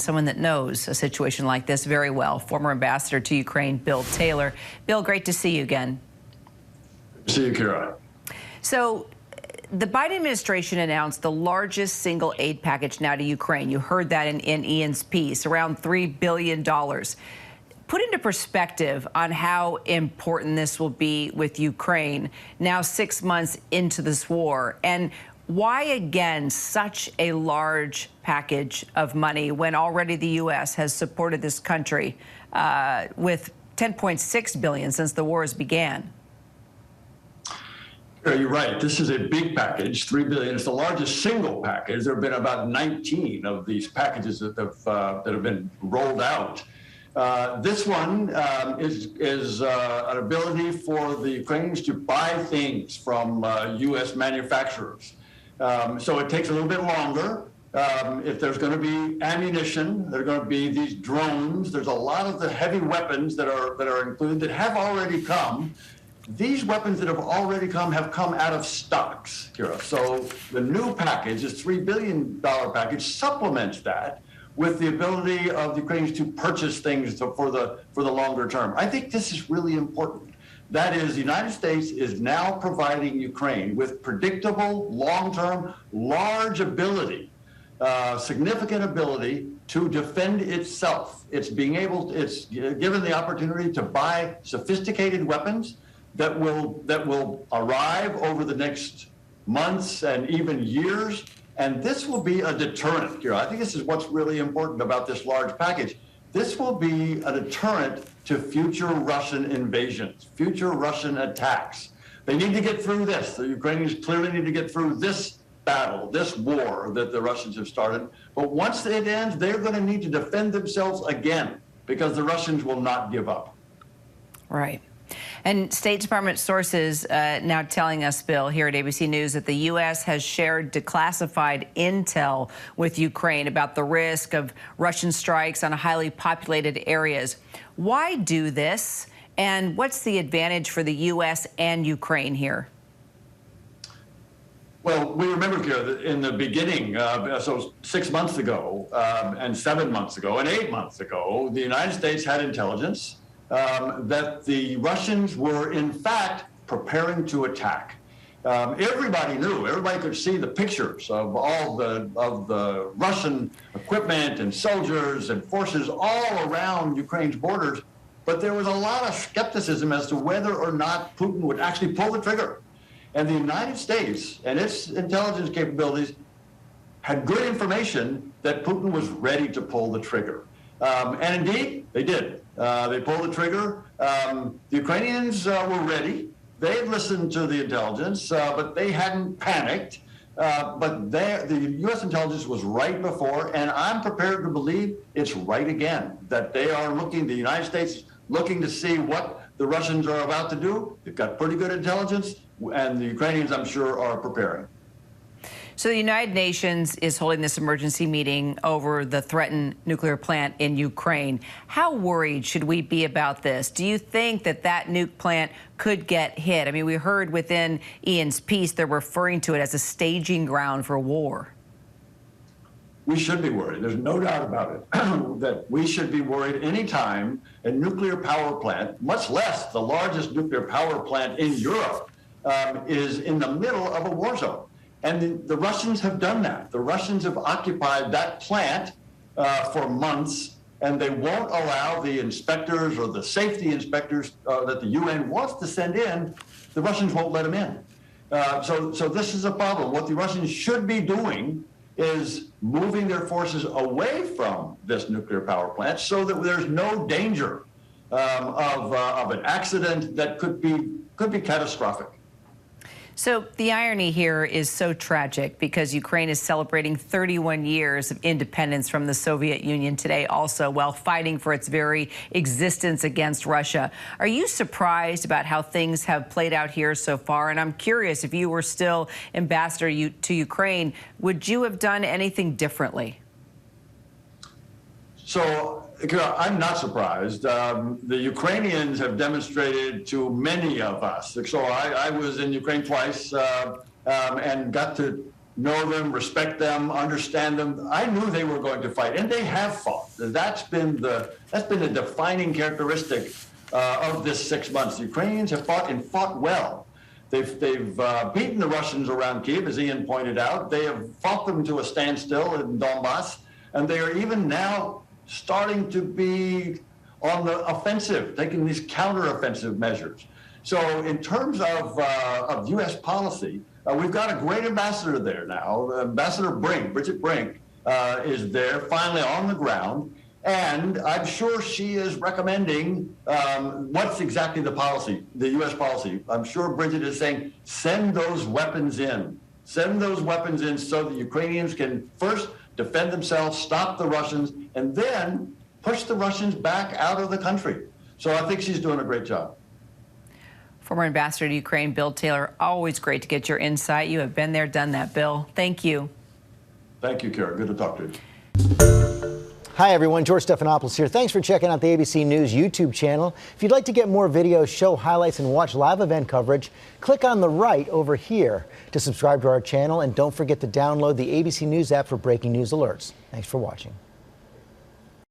someone that knows a situation like this very well, former ambassador to Ukraine, Bill Taylor. Bill, great to see you again. See you, Kira. So the Biden administration announced the largest single aid package now to Ukraine. You heard that in Ian's piece, around $3 billion. Put into perspective on how important this will be with Ukraine now 6 months into this war, and why, again, such a large package of money when already the U.S. has supported this country with $10.6 billion since the wars began? You're right. This is a big package, $3 billion. It's the largest single package. There have been about 19 of these packages that have been rolled out. This one is an ability for the Ukrainians to buy things from U.S. manufacturers. So it takes a little bit longer. If there's going to be ammunition, there are going to be these drones. There's a lot of the heavy weapons that are included that have already come. These weapons that have already come have come out of stocks, Kira. So the new package, this $3 billion package, supplements that with the ability of the Ukrainians to purchase things for the longer term. I think this is really important. That is, the United States is now providing Ukraine with predictable, long-term, large ability, significant ability to defend itself. It's given the opportunity to buy sophisticated weapons that will arrive over the next months and even years. And this will be a deterrent, Kira. I think this is what's really important about this large package. This will be a deterrent to future Russian invasions, future Russian attacks. They need to get through this. The Ukrainians clearly need to get through this battle, this war that the Russians have started. But once it ends, they're going to need to defend themselves again because the Russians will not give up. Right. And State Department sources now telling us, Bill, here at ABC News, that the U.S. has shared declassified intel with Ukraine about the risk of Russian strikes on highly populated areas. Why do this? And what's the advantage for the U.S. and Ukraine here? Well, we remember, Kira, that in the beginning, so 6 months ago, and 7 months ago, and 8 months ago, the United States had intelligence that the Russians were, in fact, preparing to attack. Everybody knew, everybody could see the pictures of all the Russian equipment and soldiers and forces all around Ukraine's borders, but there was a lot of skepticism as to whether or not Putin would actually pull the trigger. And the United States and its intelligence capabilities had good information that Putin was ready to pull the trigger. And indeed, they did. They pulled the trigger. The Ukrainians were ready. They had listened to the intelligence, but they hadn't panicked. But the U.S. intelligence was right before, and I'm prepared to believe it's right again, that they are looking, the United States looking to see what the Russians are about to do. They've got pretty good intelligence, and the Ukrainians, I'm sure, are preparing. So the United Nations is holding this emergency meeting over the threatened nuclear plant in Ukraine. How worried should we be about this? Do you think that nuke plant could get hit? I mean, we heard within Ian's piece they're referring to it as a staging ground for war. We should be worried. There's no doubt about it that we should be worried anytime a nuclear power plant, much less the largest nuclear power plant in Europe, is in the middle of a war zone. And the Russians have done that. The Russians have occupied that plant for months, and they won't allow the inspectors or the safety inspectors that the UN wants to send in, the Russians won't let them in. So this is a problem. What the Russians should be doing is moving their forces away from this nuclear power plant so that there's no danger of an accident that could be catastrophic. So the irony here is so tragic because Ukraine is celebrating 31 years of independence from the Soviet Union today also, while fighting for its very existence against Russia. Are you surprised about how things have played out here so far? And I'm curious, if you were still ambassador to Ukraine, would you have done anything differently? So I'm not surprised. The Ukrainians have demonstrated to many of us. So I was in Ukraine twice and got to know them, respect them, understand them. I knew they were going to fight, and they have fought. That's been the defining characteristic of this 6 months. The Ukrainians have fought and fought well. They've beaten the Russians around Kyiv, as Ian pointed out. They have fought them to a standstill in Donbass, and they are even now starting to be on the offensive, taking these counteroffensive measures. So in terms of U.S. policy, we've got a great ambassador there now. Ambassador Brink, Bridget Brink, is there finally on the ground. And I'm sure she is recommending what's exactly the policy, the U.S. policy. I'm sure Bridget is saying, send those weapons in. Send those weapons in so the Ukrainians can first defend themselves, stop the Russians, and then push the Russians back out of the country. So I think she's doing a great job. Former Ambassador to Ukraine, Bill Taylor, always great to get your insight. You have been there, done that, Bill. Thank you. Thank you, Kara. Good to talk to you. Hi, everyone. George Stephanopoulos here. Thanks for checking out the ABC News YouTube channel. If you'd like to get more videos, show highlights, and watch live event coverage, click on the right over here to subscribe to our channel. And don't forget to download the ABC News app for breaking news alerts. Thanks for watching.